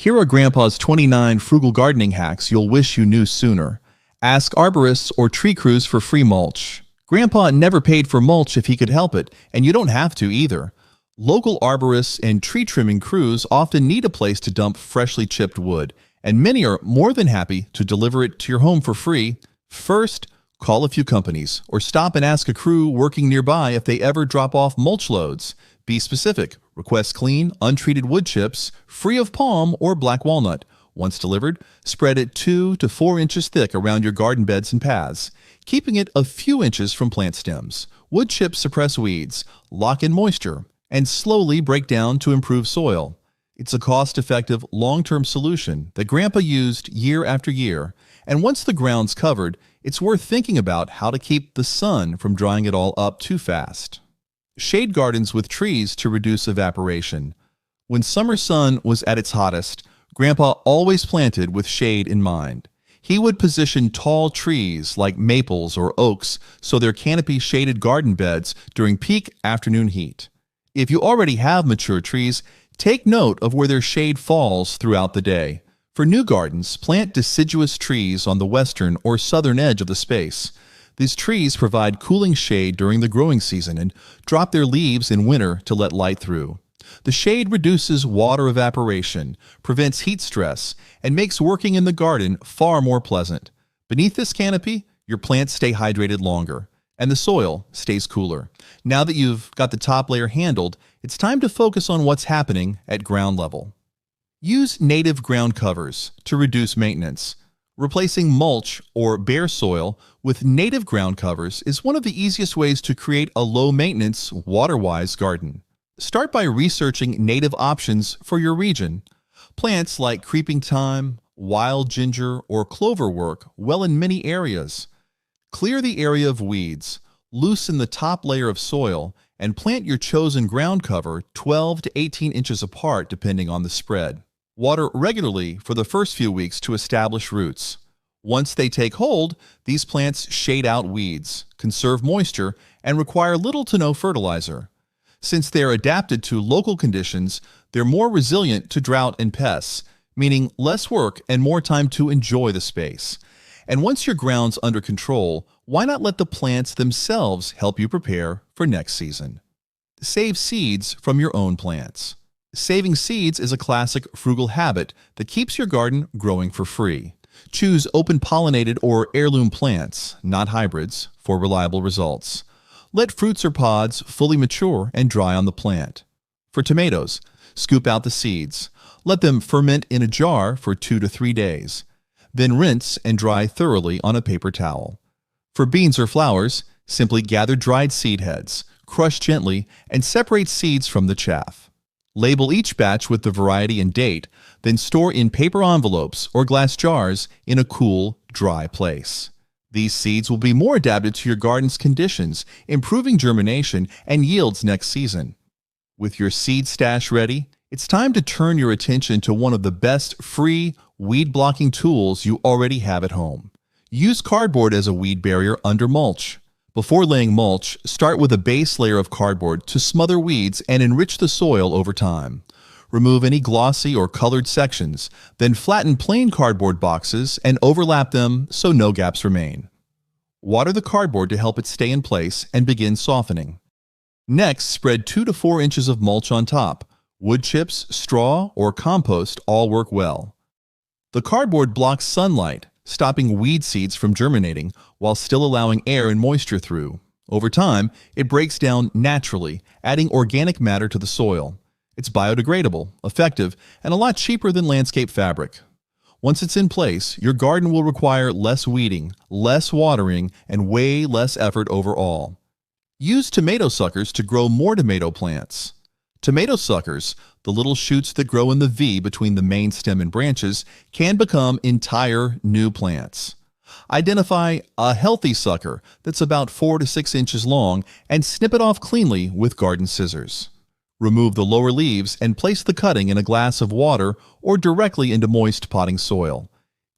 Here are Grandpa's 29 frugal gardening hacks you'll wish you knew sooner. Ask arborists or tree crews for free mulch. Grandpa never paid for mulch if he could help it, and you don't have to either. Local arborists and tree trimming crews often need a place to dump freshly chipped wood, and many are more than happy to deliver it to your home for free. First, call a few companies, or stop and ask a crew working nearby if they ever drop off mulch loads. Be specific. Request clean, untreated wood chips, free of palm or black walnut. Once delivered, spread it 2 to 4 inches thick around your garden beds and paths, keeping it a few inches from plant stems. Wood chips suppress weeds, lock in moisture, and slowly break down to improve soil. It's a cost-effective, long-term solution that Grandpa used year after year, and once the ground's covered, it's worth thinking about how to keep the sun from drying it all up too fast. Shade gardens with trees to reduce evaporation. When summer sun was at its hottest, Grandpa always planted with shade in mind. He would position tall trees like maples or oaks so their canopy shaded garden beds during peak afternoon heat. If you already have mature trees, take note of where their shade falls throughout the day. For new gardens, plant deciduous trees on the western or southern edge of the space. These trees provide cooling shade during the growing season and drop their leaves in winter to let light through. The shade reduces water evaporation, prevents heat stress, and makes working in the garden far more pleasant. Beneath this canopy, your plants stay hydrated longer, and the soil stays cooler. Now that you've got the top layer handled, it's time to focus on what's happening at ground level. Use native ground covers to reduce maintenance. Replacing mulch or bare soil with native ground covers is one of the easiest ways to create a low-maintenance, water-wise garden. Start by researching native options for your region. Plants like creeping thyme, wild ginger, or clover work well in many areas. Clear the area of weeds, loosen the top layer of soil, and plant your chosen ground cover 12 to 18 inches apart depending on the spread. Water regularly for the first few weeks to establish roots. Once they take hold, these plants shade out weeds, conserve moisture, and require little to no fertilizer. Since they're adapted to local conditions, they're more resilient to drought and pests, meaning less work and more time to enjoy the space. And once your ground's under control, why not let the plants themselves help you prepare for next season? Save seeds from your own plants. Saving seeds is a classic frugal habit that keeps your garden growing for free. Choose open-pollinated or heirloom plants, not hybrids, for reliable results. Let fruits or pods fully mature and dry on the plant. For tomatoes, scoop out the seeds. Let them ferment in a jar for 2 to 3 days. Then rinse and dry thoroughly on a paper towel. For beans or flowers, simply gather dried seed heads, crush gently, and separate seeds from the chaff. Label each batch with the variety and date, then store in paper envelopes or glass jars in a cool, dry place. These seeds will be more adapted to your garden's conditions, improving germination and yields next season. With your seed stash ready, it's time to turn your attention to one of the best free weed-blocking tools you already have at home. Use cardboard as a weed barrier under mulch. Before laying mulch, start with a base layer of cardboard to smother weeds and enrich the soil over time. Remove any glossy or colored sections, then flatten plain cardboard boxes and overlap them so no gaps remain. Water the cardboard to help it stay in place and begin softening. Next, spread 2 to 4 inches of mulch on top. Wood chips, straw, or compost all work well. The cardboard blocks sunlight, stopping weed seeds from germinating while still allowing air and moisture through. Over time, it breaks down naturally, adding organic matter to the soil. It's biodegradable, effective, and a lot cheaper than landscape fabric. Once it's in place, your garden will require less weeding, less watering, and way less effort overall. Use tomato suckers to grow more tomato plants. Tomato suckers, the little shoots that grow in the V between the main stem and branches, can become entire new plants. Identify a healthy sucker that's about 4 to 6 inches long and snip it off cleanly with garden scissors. Remove the lower leaves and place the cutting in a glass of water or directly into moist potting soil.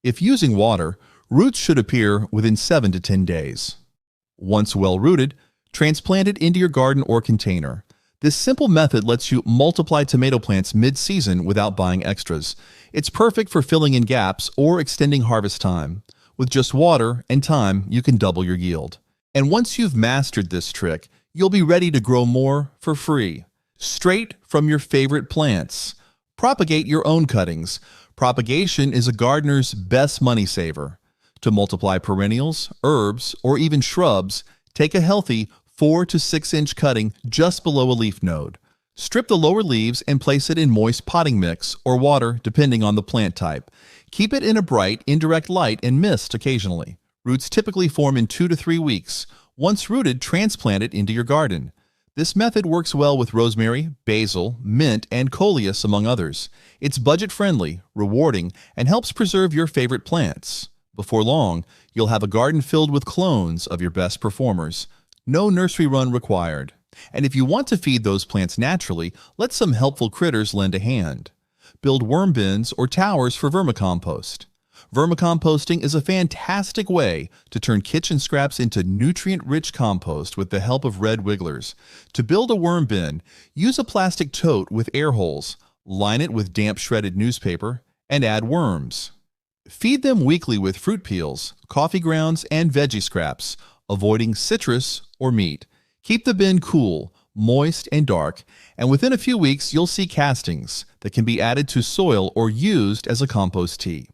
If using water, roots should appear within 7 to 10 days. Once well rooted, transplant it into your garden or container. This simple method lets you multiply tomato plants mid-season without buying extras. It's perfect for filling in gaps or extending harvest time. With just water and time, you can double your yield. And once you've mastered this trick, you'll be ready to grow more for free, straight from your favorite plants. Propagate your own cuttings. Propagation is a gardener's best money saver. To multiply perennials, herbs, or even shrubs, take a healthy 4 to 6 inch cutting just below a leaf node. Strip the lower leaves and place it in moist potting mix or water depending on the plant type. Keep it in a bright, indirect light and mist occasionally. Roots typically form in 2 to 3 weeks. Once rooted, transplant it into your garden. This method works well with rosemary, basil, mint, and coleus, among others. It's budget-friendly, rewarding, and helps preserve your favorite plants. Before long, you'll have a garden filled with clones of your best performers. No nursery run required. And if you want to feed those plants naturally, let some helpful critters lend a hand. Build worm bins or towers for vermicompost. Vermicomposting is a fantastic way to turn kitchen scraps into nutrient-rich compost with the help of red wigglers. To build a worm bin, use a plastic tote with air holes, line it with damp shredded newspaper, and add worms. Feed them weekly with fruit peels, coffee grounds, and veggie scraps, avoiding citrus or meat. Keep the bin cool, moist, and dark, and within a few weeks you'll see castings that can be added to soil or used as a compost tea.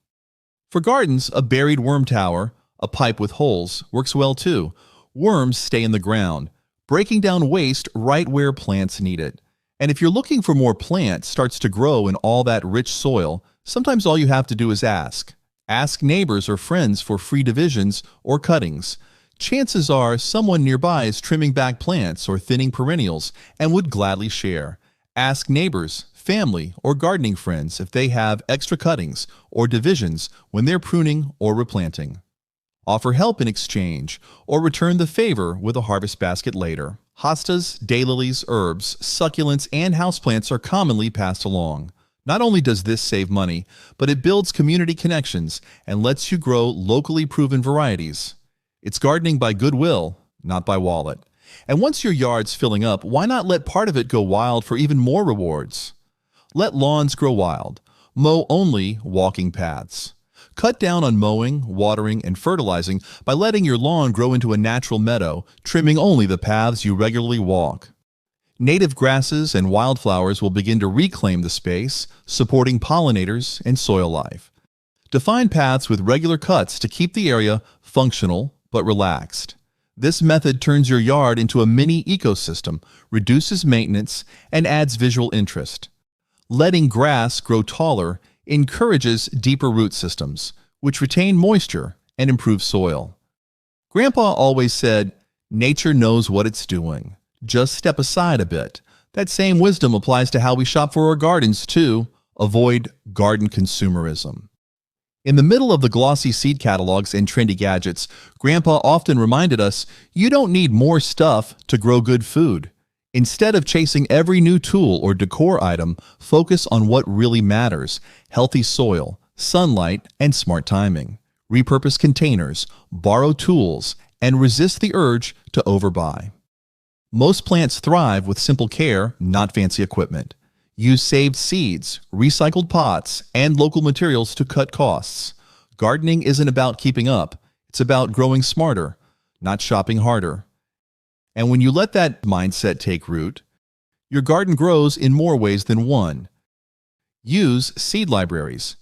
For gardens, a buried worm tower, a pipe with holes, works well too. Worms stay in the ground, breaking down waste right where plants need it. And if you're looking for more plants starts to grow in all that rich soil, sometimes all you have to do is ask. Ask neighbors or friends for free divisions or cuttings. Chances are someone nearby is trimming back plants or thinning perennials and would gladly share. Ask neighbors, family, or gardening friends if they have extra cuttings or divisions when they're pruning or replanting. Offer help in exchange or return the favor with a harvest basket later. Hostas, daylilies, herbs, succulents, and houseplants are commonly passed along. Not only does this save money, but it builds community connections and lets you grow locally proven varieties. It's gardening by goodwill, not by wallet. And once your yard's filling up, why not let part of it go wild for even more rewards? Let lawns grow wild. Mow only walking paths. Cut down on mowing, watering, and fertilizing by letting your lawn grow into a natural meadow, trimming only the paths you regularly walk. Native grasses and wildflowers will begin to reclaim the space, supporting pollinators and soil life. Define paths with regular cuts to keep the area functional but relaxed. This method turns your yard into a mini ecosystem, reduces maintenance, and adds visual interest. Letting grass grow taller encourages deeper root systems, which retain moisture and improve soil. Grandpa always said, "Nature knows what it's doing. Just step aside a bit." That same wisdom applies to how we shop for our gardens, too. Avoid garden consumerism. In the middle of the glossy seed catalogs and trendy gadgets, Grandpa often reminded us, you don't need more stuff to grow good food. Instead of chasing every new tool or decor item, focus on what really matters: healthy soil, sunlight, and smart timing. Repurpose containers, borrow tools, and resist the urge to overbuy. Most plants thrive with simple care, not fancy equipment. Use saved seeds, recycled pots, and local materials to cut costs. Gardening isn't about keeping up. It's about growing smarter, not shopping harder. And when you let that mindset take root, your garden grows in more ways than one. Use seed libraries.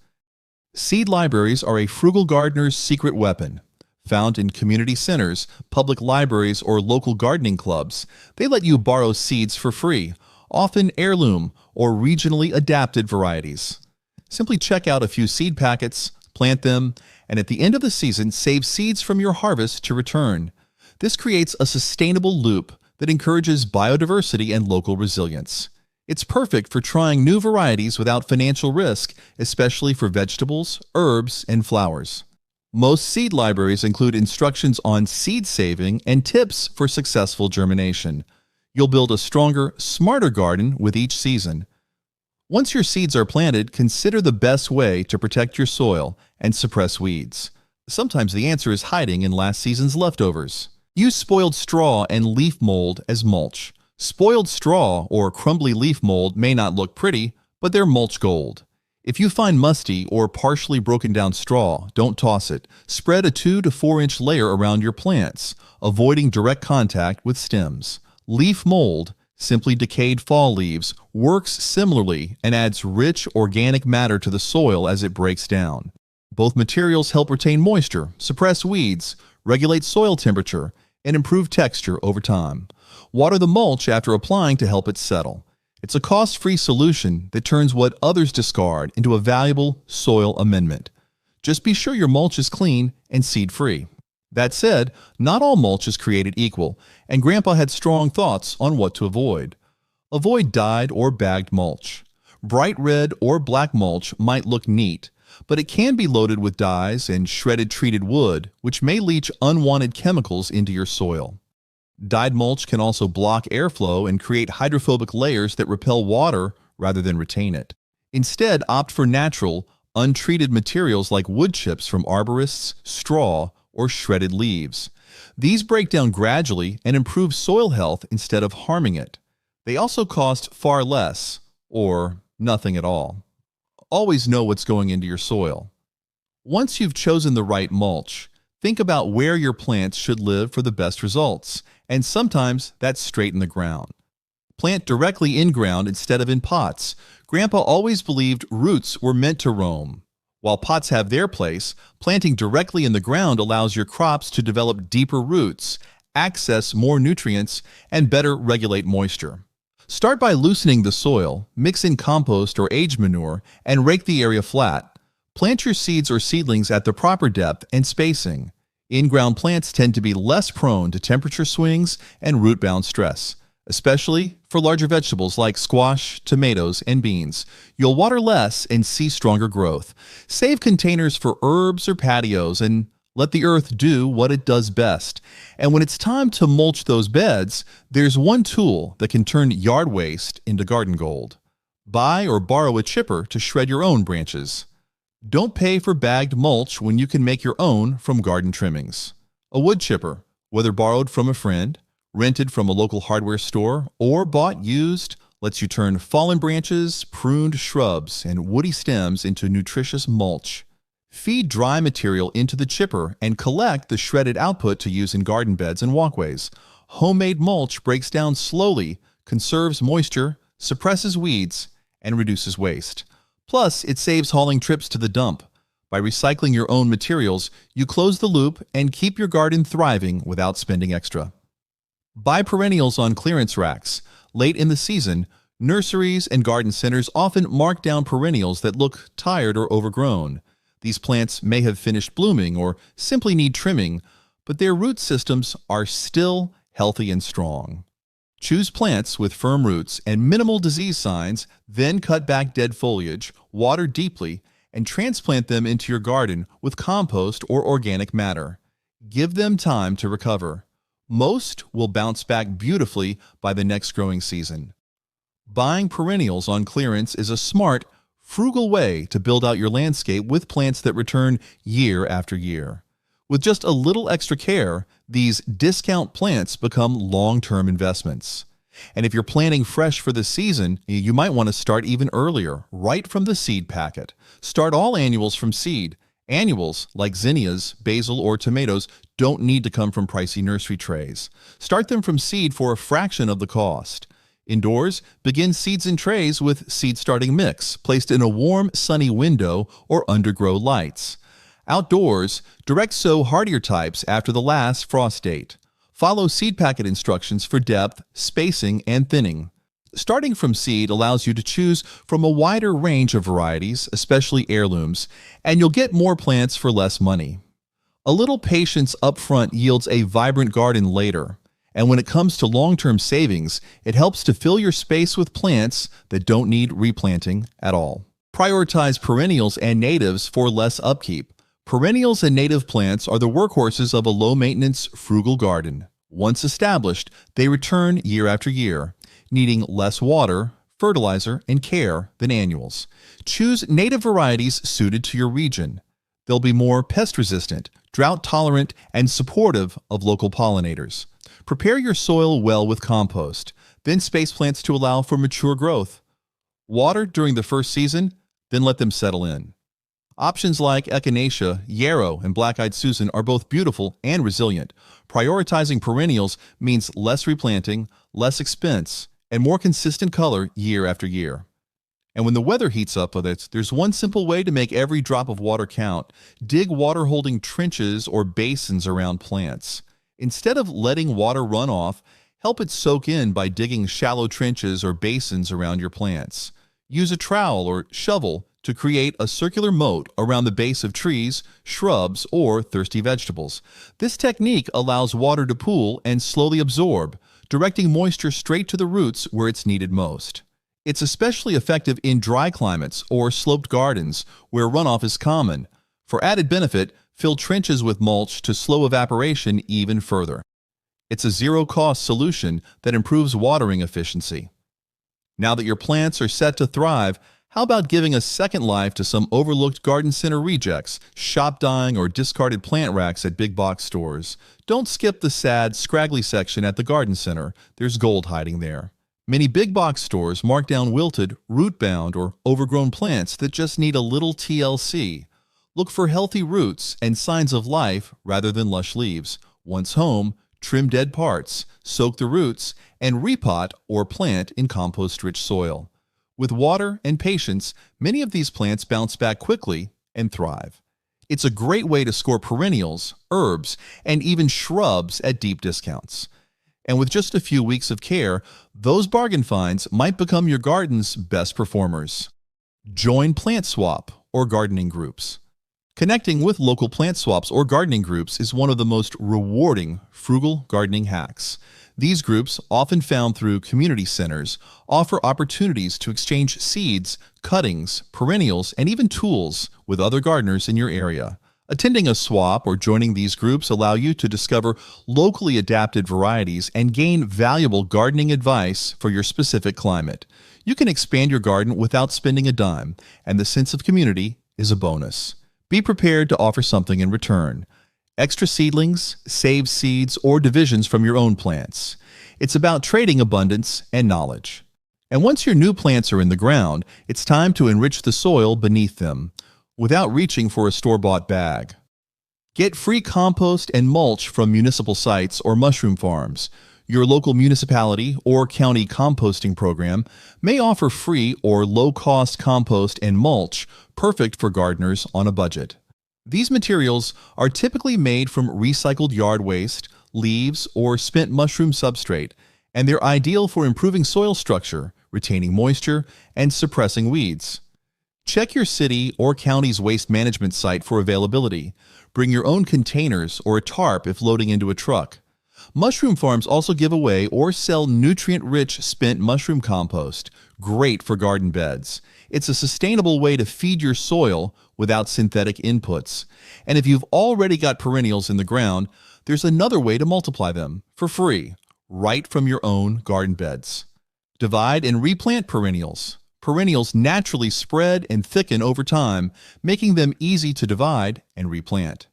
Seed libraries are a frugal gardener's secret weapon. Found in community centers, public libraries, or local gardening clubs, they let you borrow seeds for free, often heirloom or regionally adapted varieties. Simply check out a few seed packets, plant them, and at the end of the season, save seeds from your harvest to return. This creates a sustainable loop that encourages biodiversity and local resilience. It's perfect for trying new varieties without financial risk, especially for vegetables, herbs, and flowers. Most seed libraries include instructions on seed saving and tips for successful germination. You'll build a stronger, smarter garden with each season. Once your seeds are planted, consider the best way to protect your soil and suppress weeds. Sometimes the answer is hiding in last season's leftovers. Use spoiled straw and leaf mold as mulch. Spoiled straw or crumbly leaf mold may not look pretty, but they're mulch gold. If you find musty or partially broken down straw, don't toss it. Spread a 2 to 4 inch layer around your plants, avoiding direct contact with stems. Leaf mold, simply decayed fall leaves, works similarly and adds rich organic matter to the soil as it breaks down. Both materials help retain moisture, suppress weeds, regulate soil temperature, and improve texture over time. Water the mulch after applying to help it settle. It's a cost-free solution that turns what others discard into a valuable soil amendment. Just be sure your mulch is clean and seed-free. That said, not all mulch is created equal, and Grandpa had strong thoughts on what to avoid. Avoid dyed or bagged mulch. Bright red or black mulch might look neat, but it can be loaded with dyes and shredded treated wood, which may leach unwanted chemicals into your soil. Dyed mulch can also block airflow and create hydrophobic layers that repel water rather than retain it. Instead, opt for natural, untreated materials like wood chips from arborists, straw, or shredded leaves. These break down gradually and improve soil health instead of harming it. They also cost far less, or nothing at all. Always know what's going into your soil. Once you've chosen the right mulch, think about where your plants should live for the best results, and sometimes that's straight in the ground. Plant directly in ground instead of in pots. Grandpa always believed roots were meant to roam. While pots have their place, planting directly in the ground allows your crops to develop deeper roots, access more nutrients, and better regulate moisture. Start by loosening the soil, mix in compost or aged manure, and rake the area flat. Plant your seeds or seedlings at the proper depth and spacing. In-ground plants tend to be less prone to temperature swings and root-bound stress, especially for larger vegetables like squash, tomatoes, and beans. You'll water less and see stronger growth. Save containers for herbs or patios and let the earth do what it does best. And when it's time to mulch those beds, there's one tool that can turn yard waste into garden gold. Buy or borrow a chipper to shred your own branches. Don't pay for bagged mulch when you can make your own from garden trimmings. A wood chipper, whether borrowed from a friend, rented from a local hardware store, or bought used, lets you turn fallen branches, pruned shrubs, and woody stems into nutritious mulch. Feed dry material into the chipper and collect the shredded output to use in garden beds and walkways. Homemade mulch breaks down slowly, conserves moisture, suppresses weeds, and reduces waste. Plus, it saves hauling trips to the dump. By recycling your own materials, you close the loop and keep your garden thriving without spending extra. Buy perennials on clearance racks. Late in the season, nurseries and garden centers often mark down perennials that look tired or overgrown. These plants may have finished blooming or simply need trimming, but their root systems are still healthy and strong. Choose plants with firm roots and minimal disease signs, then cut back dead foliage, water deeply, and transplant them into your garden with compost or organic matter. Give them time to recover. Most will bounce back beautifully by the next growing season. Buying perennials on clearance is a smart, frugal way to build out your landscape with plants that return year after year. With just a little extra care, these discount plants become long-term investments. And if you're planting fresh for the season, you might want to start even earlier, right from the seed packet. Start all annuals from seed. Annuals, like zinnias, basil, or tomatoes, don't need to come from pricey nursery trays. Start them from seed for a fraction of the cost. Indoors, begin seeds in trays with seed starting mix, placed in a warm, sunny window or undergrow lights. Outdoors, direct sow hardier types after the last frost date. Follow seed packet instructions for depth, spacing, and thinning. Starting from seed allows you to choose from a wider range of varieties, especially heirlooms, and you'll get more plants for less money. A little patience up front yields a vibrant garden later. And when it comes to long-term savings, it helps to fill your space with plants that don't need replanting at all. Prioritize perennials and natives for less upkeep. Perennials and native plants are the workhorses of a low-maintenance, frugal garden. Once established, they return year after year, needing less water, fertilizer, and care than annuals. Choose native varieties suited to your region. They'll be more pest-resistant, drought-tolerant, and supportive of local pollinators. Prepare your soil well with compost. Then space plants to allow for mature growth. Water during the first season, then let them settle in. Options like Echinacea, yarrow, and black-eyed Susan are both beautiful and resilient. Prioritizing perennials means less replanting, less expense, and more consistent color year after year. And when the weather heats up with it, there's one simple way to make every drop of water count. Dig water-holding trenches or basins around plants. Instead of letting water run off, help it soak in by digging shallow trenches or basins around your plants. Use a trowel or shovel to create a circular moat around the base of trees, shrubs, or thirsty vegetables. This technique allows water to pool and slowly absorb, directing moisture straight to the roots where it's needed most. It's especially effective in dry climates or sloped gardens where runoff is common. For added benefit, fill trenches with mulch to slow evaporation even further. It's a zero-cost solution that improves watering efficiency. Now that your plants are set to thrive, how about giving a second life to some overlooked garden center rejects, shop dyeing, or discarded plant racks at big box stores? Don't skip the sad, scraggly section at the garden center. There's gold hiding there. Many big box stores mark down wilted, root-bound, or overgrown plants that just need a little TLC. Look for healthy roots and signs of life rather than lush leaves. Once home, trim dead parts, soak the roots, and repot or plant in compost-rich soil. With water and patience, many of these plants bounce back quickly and thrive. It's a great way to score perennials, herbs, and even shrubs at deep discounts. And with just a few weeks of care, those bargain finds might become your garden's best performers. Join plant swap or gardening groups. Connecting with local plant swaps or gardening groups is one of the most rewarding frugal gardening hacks. These groups, often found through community centers, offer opportunities to exchange seeds, cuttings, perennials, and even tools with other gardeners in your area. Attending a swap or joining these groups allow you to discover locally adapted varieties and gain valuable gardening advice for your specific climate. You can expand your garden without spending a dime, and the sense of community is a bonus. Be prepared to offer something in return. Extra seedlings, saved seeds, or divisions from your own plants. It's about trading abundance and knowledge. And once your new plants are in the ground, it's time to enrich the soil beneath them, without reaching for a store-bought bag. Get free compost and mulch from municipal sites or mushroom farms. Your local municipality or county composting program may offer free or low-cost compost and mulch, perfect for gardeners on a budget. These materials are typically made from recycled yard waste, leaves, or spent mushroom substrate, and they're ideal for improving soil structure, retaining moisture, and suppressing weeds. Check your city or county's waste management site for availability. Bring your own containers or a tarp if loading into a truck. Mushroom farms also give away or sell nutrient-rich spent mushroom compost, great for garden beds. It's a sustainable way to feed your soil without synthetic inputs. And if you've already got perennials in the ground, there's another way to multiply them, for free, right from your own garden beds. Divide and replant perennials. Perennials naturally spread and thicken over time, making them easy to divide and replant.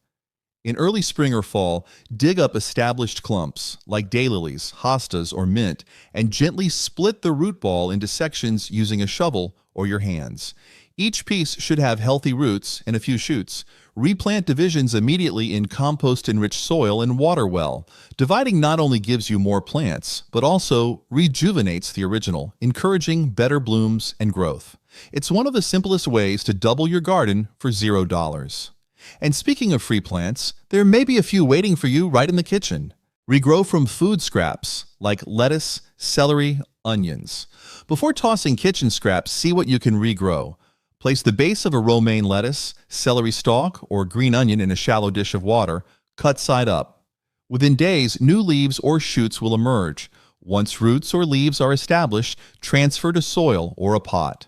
In early spring or fall, dig up established clumps, like daylilies, hostas, or mint, and gently split the root ball into sections using a shovel or your hands. Each piece should have healthy roots and a few shoots. Replant divisions immediately in compost-enriched soil and water well. Dividing not only gives you more plants, but also rejuvenates the original, encouraging better blooms and growth. It's one of the simplest ways to double your garden for $0. And speaking of free plants, there may be a few waiting for you right in the kitchen. Regrow from food scraps like lettuce, celery, onions. Before tossing kitchen scraps, see what you can regrow. Place the base of a romaine lettuce, celery stalk, or green onion in a shallow dish of water, cut side up. Within days, new leaves or shoots will emerge. Once roots or leaves are established, transfer to soil or a pot.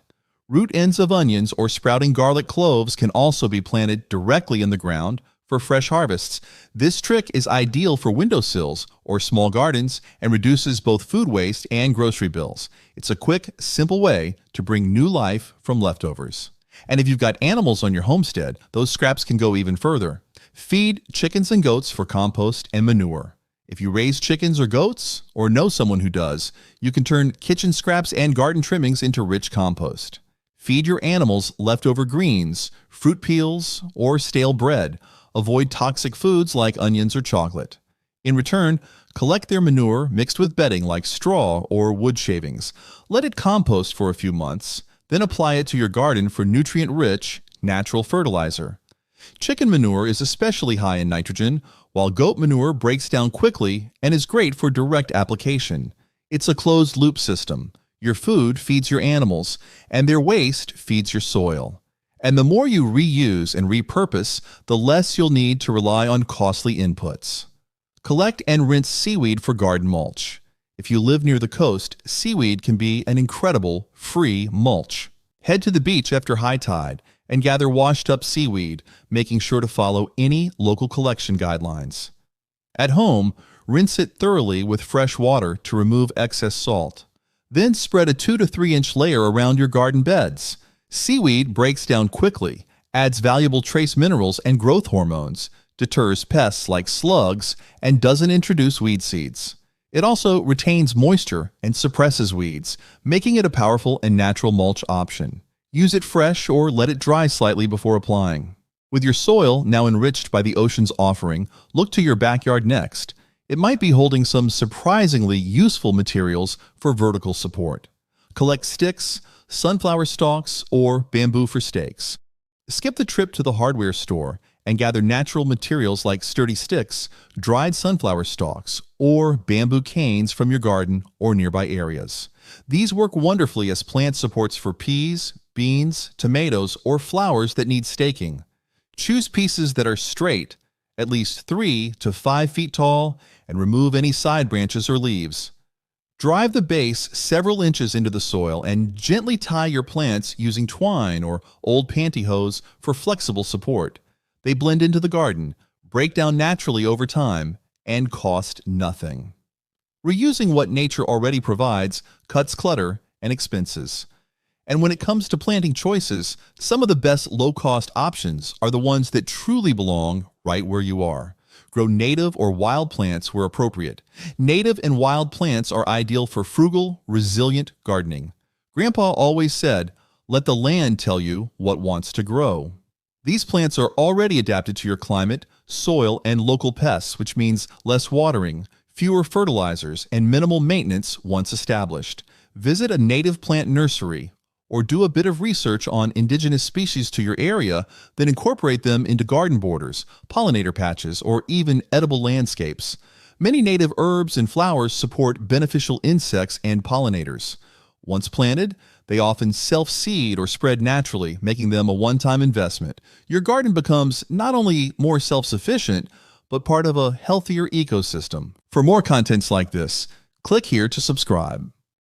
Root ends of onions or sprouting garlic cloves can also be planted directly in the ground for fresh harvests. This trick is ideal for windowsills or small gardens and reduces both food waste and grocery bills. It's a quick, simple way to bring new life from leftovers. And if you've got animals on your homestead, those scraps can go even further. Feed chickens and goats for compost and manure. If you raise chickens or goats, or know someone who does, you can turn kitchen scraps and garden trimmings into rich compost. Feed your animals leftover greens, fruit peels, or stale bread. Avoid toxic foods like onions or chocolate. In return, collect their manure mixed with bedding like straw or wood shavings. Let it compost for a few months, then apply it to your garden for nutrient-rich, natural fertilizer. Chicken manure is especially high in nitrogen, while goat manure breaks down quickly and is great for direct application. It's a closed-loop system. Your food feeds your animals, and their waste feeds your soil. And the more you reuse and repurpose, the less you'll need to rely on costly inputs. Collect and rinse seaweed for garden mulch. If you live near the coast, seaweed can be an incredible, free mulch. Head to the beach after high tide and gather washed-up seaweed, making sure to follow any local collection guidelines. At home, rinse it thoroughly with fresh water to remove excess salt. Then spread a 2 to 3 inch layer around your garden beds. Seaweed breaks down quickly, adds valuable trace minerals and growth hormones, deters pests like slugs, and doesn't introduce weed seeds. It also retains moisture and suppresses weeds, making it a powerful and natural mulch option. Use it fresh or let it dry slightly before applying. With your soil now enriched by the ocean's offering, look to your backyard next. It might be holding some surprisingly useful materials for vertical support. Collect sticks, sunflower stalks, or bamboo for stakes. Skip the trip to the hardware store and gather natural materials like sturdy sticks, dried sunflower stalks, or bamboo canes from your garden or nearby areas. These work wonderfully as plant supports for peas, beans, tomatoes, or flowers that need staking. Choose pieces that are straight, at least 3 to 5 feet tall, and remove any side branches or leaves. Drive the base several inches into the soil and gently tie your plants using twine or old pantyhose for flexible support. They blend into the garden, break down naturally over time, and cost nothing. Reusing what nature already provides cuts clutter and expenses. And when it comes to planting choices, some of the best low-cost options are the ones that truly belong right where you are. Grow native or wild plants where appropriate. Native and wild plants are ideal for frugal, resilient gardening. Grandpa always said, "Let the land tell you what wants to grow." These plants are already adapted to your climate, soil, and local pests, which means less watering, fewer fertilizers, and minimal maintenance once established. Visit a native plant nursery or do a bit of research on indigenous species to your area, then incorporate them into garden borders, pollinator patches, or even edible landscapes. Many native herbs and flowers support beneficial insects and pollinators. Once planted, they often self-seed or spread naturally, making them a one-time investment. Your garden becomes not only more self-sufficient, but part of a healthier ecosystem. For more contents like this, click here to subscribe.